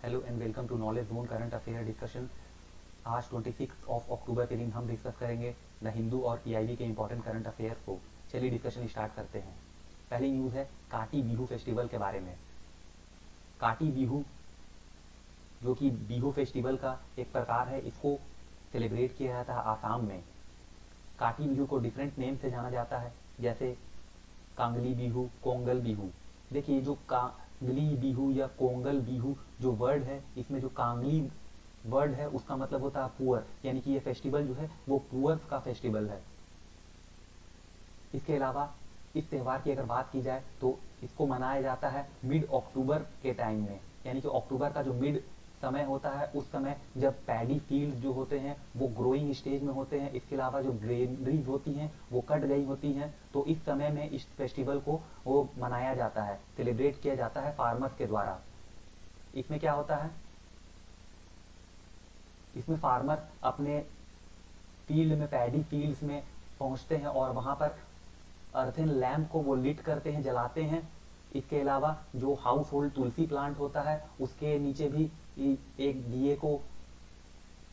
Hello and welcome to knowledge zone current affair discussion. आज 26 अक्टूबर के दिन हम डिस्कस करेंगे द हिंदू और पीआईबी के इंपॉर्टेंट करंट अफेयर को। चलिए डिस्कशन स्टार्ट करते हैं। पहली न्यूज़ है काटी बिहू फेस्टिवल के बारे में। काटी बिहू जो कि बिहू फेस्टिवल का एक प्रकार है, इसको सेलिब्रेट किया जाता है आसाम में। काटी बिहू को डिफरेंट नेम से जाना जाता है, जैसे कांगली बिहू, कोंगल बिहू। देखिए जो कांगली बिहू या कोंगल बिहू जो वर्ड है, इसमें जो कांगली वर्ड है उसका मतलब होता है पुअर, यानी कि ये फेस्टिवल जो है वो पुअर्स का फेस्टिवल है। इसके अलावा इस त्यौहार की अगर बात की जाए तो इसको मनाया जाता है मिड अक्टूबर के टाइम में, यानी कि अक्टूबर का जो मिड समय होता है उस समय जब पैडी फील्ड जो होते हैं वो ग्रोइंग स्टेज में होते हैं। इसके अलावा जो ग्रेनरीज होती हैं वो कट गई होती हैं, तो इस समय में इस फेस्टिवल को वो मनाया जाता है, सेलिब्रेट किया जाता है फार्मर्स के द्वारा। इसमें क्या होता है, इसमें फार्मर अपने फील्ड में, पैडी फील्ड्स में पहुंचते हैं और वहां पर अर्थन लैम्प को वो लिट करते हैं, जलाते हैं। इसके अलावा जो हाउस होल्ड तुलसी प्लांट होता है उसके नीचे भी एक दिए को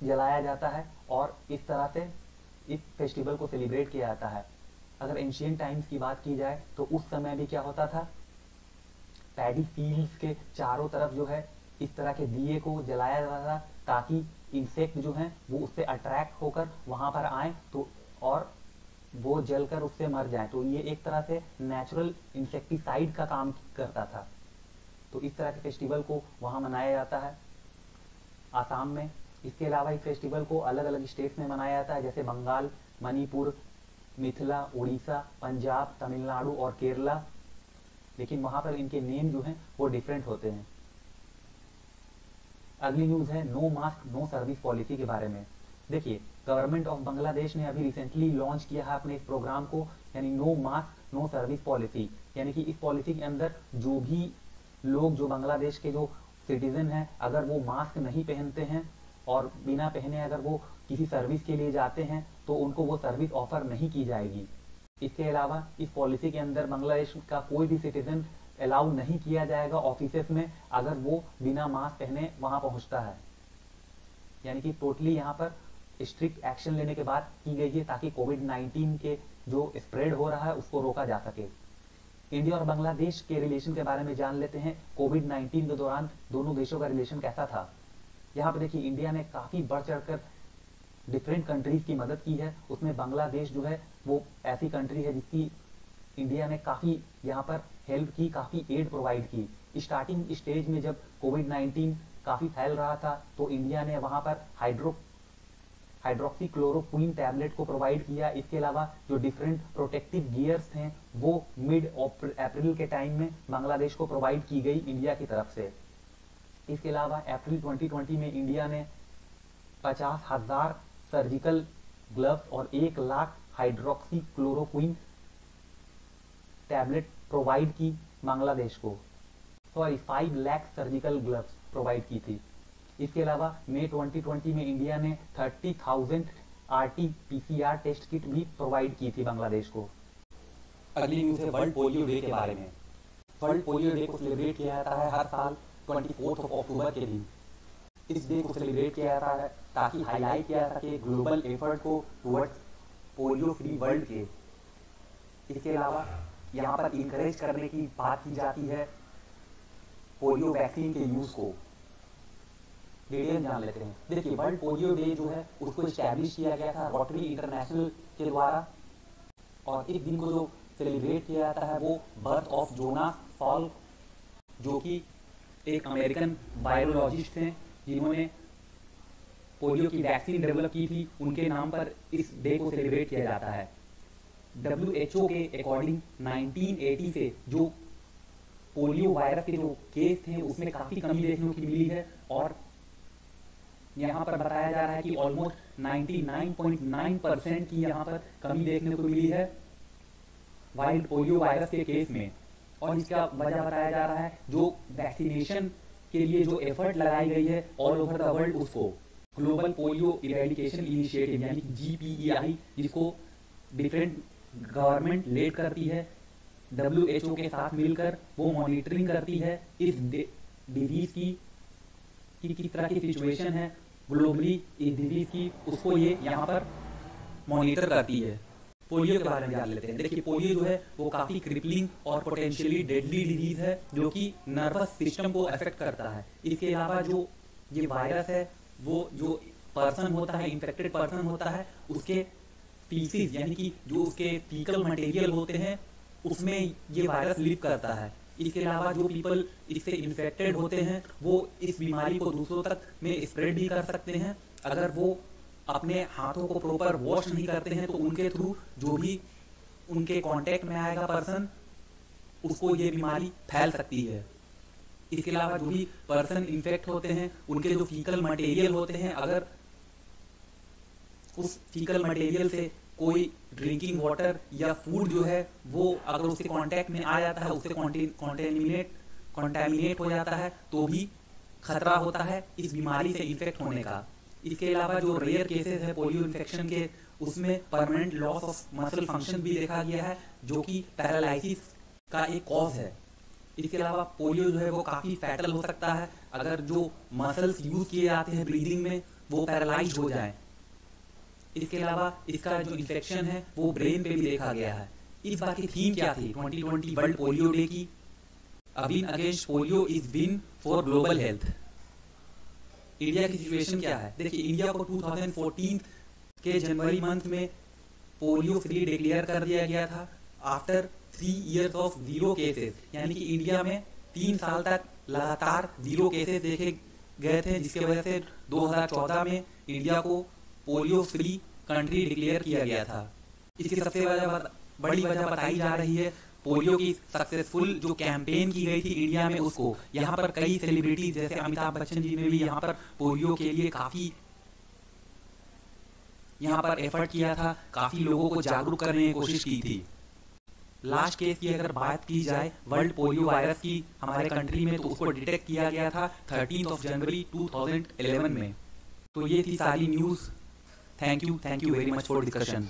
जलाया जाता है और इस तरह से इस फेस्टिवल को सेलिब्रेट किया जाता है। अगर एंशिएंट टाइम्स की बात की जाए तो उस समय भी क्या होता था, पैडी फील्ड्स के चारों तरफ जो है इस तरह के दिए को जलाया जाता था ताकि इंसेक्ट जो हैं वो उससे अट्रैक्ट होकर वहां पर आए तो और वो जलकर उससे मर जाए। तो ये एक तरह से नेचुरल इंसेक्टिसाइड का काम करता था। तो इस तरह के फेस्टिवल को वहां मनाया जाता है आसाम में। इसके अलावा इस फेस्टिवल को अलग अलग स्टेट्स में मनाया जाता है, जैसे बंगाल, मणिपुर, मिथिला, उड़ीसा, पंजाब, तमिलनाडु और केरला, लेकिन वहां पर इनके नेम जो हैं वो डिफरेंट होते हैं। अगली न्यूज है no mask no service policy के बारे में। देखिए गवर्नमेंट ऑफ बांग्लादेश ने अभी रिसेंटली लॉन्च किया है अपने इस प्रोग्राम को, यानी no mask no service policy. यानी कि इस पॉलिसी के अंदर जो भी लोग, जो बांग्लादेश के जो सिटीजन हैं, अगर वो मास्क नहीं पहनते हैं और बिना पहने अगर वो किसी सर्विस के लिए जाते हैं तो उनको वो सर्विस ऑफर नहीं की जाएगी। इसके अलावा इस पॉलिसी के अंदर बांग्लादेश का कोई भी सिटीजन अलाउ नहीं किया जाएगा ऑफिसेस में अगर वो बिना मास्क पहने वहां पहुंचता है। यानी कि टोटली यहाँ पर स्ट्रिक्ट एक्शन लेने के बाद की गई है ताकि कोविड-19 के जो स्प्रेड हो रहा है उसको रोका जा सके। इंडिया और बांग्लादेश के रिलेशन के बारे में जान लेते हैं। कोविड-19 के दौरान दोनों देशों का रिलेशन कैसा था। यहाँ पे देखिए इंडिया ने काफी बढ़ चढ़कर डिफरेंट कंट्रीज की मदद की है, उसमें बांग्लादेश जो है वो ऐसी कंट्री है जिसकी इंडिया ने काफी यहाँ पर हेल्प की, काफी एड प्रोवाइड की। स्टार्टिंग स्टेज में जब कोविड-19 काफी फैल रहा था तो इंडिया ने वहां पर हाइड्रोक्सी क्लोरोक्विन टैबलेट को प्रोवाइड किया। इसके अलावा जो डिफरेंट प्रोटेक्टिव गियर्स हैं वो मिड अप्रैल के टाइम में बांग्लादेश को प्रोवाइड की गई इंडिया की तरफ से। इसके अलावा अप्रैल 2020 में इंडिया ने 50,000 सर्जिकल ग्लव्स और 1 lakh hydroxy chloroquine tablet provide की बांग्लादेश को, 5 लाख सर्जिकल ग्लव्स प्रोवाइड की थी। इसके अलावा मई 2020 में इंडिया ने 30,000 RT-PCR टेस्ट किट भी प्रोवाइड की थी बांग्लादेश को। अगली न्यूज है वर्ल्ड पोलियो डे के बारे में। वर्ल्ड पोलियो डे को सेलिब्रेट किया जाता है हर साल 24 अक्टूबर के दिन। इस डे को सेलिब्रेट किया जाता है ताकि हाईलाइट किया जा सके ग्लोबल एफर्ट को टुवर्ड्स पोलियो फ्री वर्ल्ड के। इसके अलावा यहाँ पर इंकरेज करने की बात की जाती है पोलियो वैक्सीन के यूज को। डिटेल जान लेते हैं। देखिए वर्ल्ड पोलियो डे जो है उसको स्टैब्लिश किया गया था रोटरी इंटरनेशनल के द्वारा, और इस दिन को जो सेलिब्रेट किया जाता है वो बर्थ ऑफ जोनास सॉल्क, जो कि एक अमेरिकन वायरोलॉजिस्ट हैं जिन्होंने पोलियो की वैक्सीन डेवलप की थी, उनके नाम पर इस डे को सेलिब्रेट किया जाता है। WHO के अकॉर्डिंग 1980 से जो पोलियो वायरस के जो केस थे उसमें काफी कमी देखने को मिली है, और यहाँ पर बताया जा रहा है कि ऑलमोस्ट 99.9% की यहाँ पर कमी देखने को मिली है वाइल्ड पोलियो वायरस के केस में। और इसका वजह बताया जा रहा है जो वैक्सीनेशन के लिए जो एफर्ट लगाई गई है ऑल ओवर द वर्ल्ड, उसको ग्लोबल पोलियो इरेडिकेशन इनिशिएटिव यानी GPEI, जिसको डिफरेंट गवर्नमेंट लीड करती है, WHO के साथ मिलकर वो मॉनिटरिंग करती है इस डिजीज की कि किस तरह की सिचुएशन है ग्लोबली इस डिजीज की, उसको ये यहाँ पर मॉनिटर करती है। पोलियो के बारे में जान लेते हैं। देखिए पोलियो जो है वो काफी क्रिपलिंग और पोटेंशियली डेडली डिजीज है जो कि नर्वस सिस्टम को अफेक्ट करता है। इसके अलावा जो ये वायरस है वो जो पर्सन होता है, इन्फेक्टेड पर्सन होता है, उसके फीसिस यानी कि जो उसके फीकल मटेरियल होते हैं उसमें ये वायरस लिव करता है। इसके अलावा जो पीपल इससे इन्फेक्टेड होते हैं वो इस बीमारी को दूसरों तक में स्प्रेड भी कर सकते हैं। अगर वो अपने हाथों को प्रॉपर वॉश नहीं करते हैं तो उनके थ्रू जो भी उनके कांटेक्ट में आएगा पर्सन, उसको ये बीमारी फैल सकती है। इसके अलावा जो भी पर्सन इन्फेक्ट होते हैं उनके जो फीकल मटेरियल होते हैं, अगर उस फीकल मटेरियल से कोई ड्रिंकिंग वाटर या फूड जो है वो अगर उसके कांटेक्ट में आ जाता है, उससे कॉन्टेमिनेट हो जाता है तो भी खतरा होता है इस बीमारी से इन्फेक्ट होने का। इसके अलावा जो रेयर केसेस है पोलियो इन्फेक्शन के, उसमें permanent loss of muscle function भी देखा गया है जो कि पैरालिसिस का एक कॉज है। इसके अलावा पोलियो जो है वो काफी फैटल हो सकता है अगर जो मसल्स यूज किए जाते हैं ब्रीदिंग में वो पैरालाइज हो जाए। इसके अलावा इसका जो इन्फेक्शन है वो ब्रेन पे भी देखा गया है। इस बार की थीम क्या थी 2020 वर्ल्ड पोलियो डे की? A win against polio is win for global health. India की सिचुएशन क्या है? देखिए इंडिया को 2014 के जनवरी मंथ में पोलियो फ्री डिक्लेयर कर दिया गया था आफ्टर 3 years ऑफ 0 केसेस, यानी कि इंडिया में 3 साल तक लगातार 0 केसेस देखे गए थे, जिसके वजह से 2014 में इंडिया को पोलियो फ्री कंट्री डिक्लेयर किया गया था। इसकी सबसे बड़ी वजह बताई जा रही है पोलियो की सक्सेसफुल जो कैंपेन की गई थी इंडिया में उसको। यहाँ पर कई सेलिब्रिटीज जैसे अमिताभ बच्चन जी ने भी यहाँ पर पोलियो के लिए काफी यहाँ पर एफर्ट किया था, काफी लोगों को जागरूक करने की कोशिश की थी। लास्ट केस की अगर बात की जाए वर्ल्ड पोलियो वायरस की हमारे कंट्री में, तो उसको डिटेक्ट किया गया था 13 जनवरी 2011 में। तो ये थी सारी news. Thank you very much for discussion.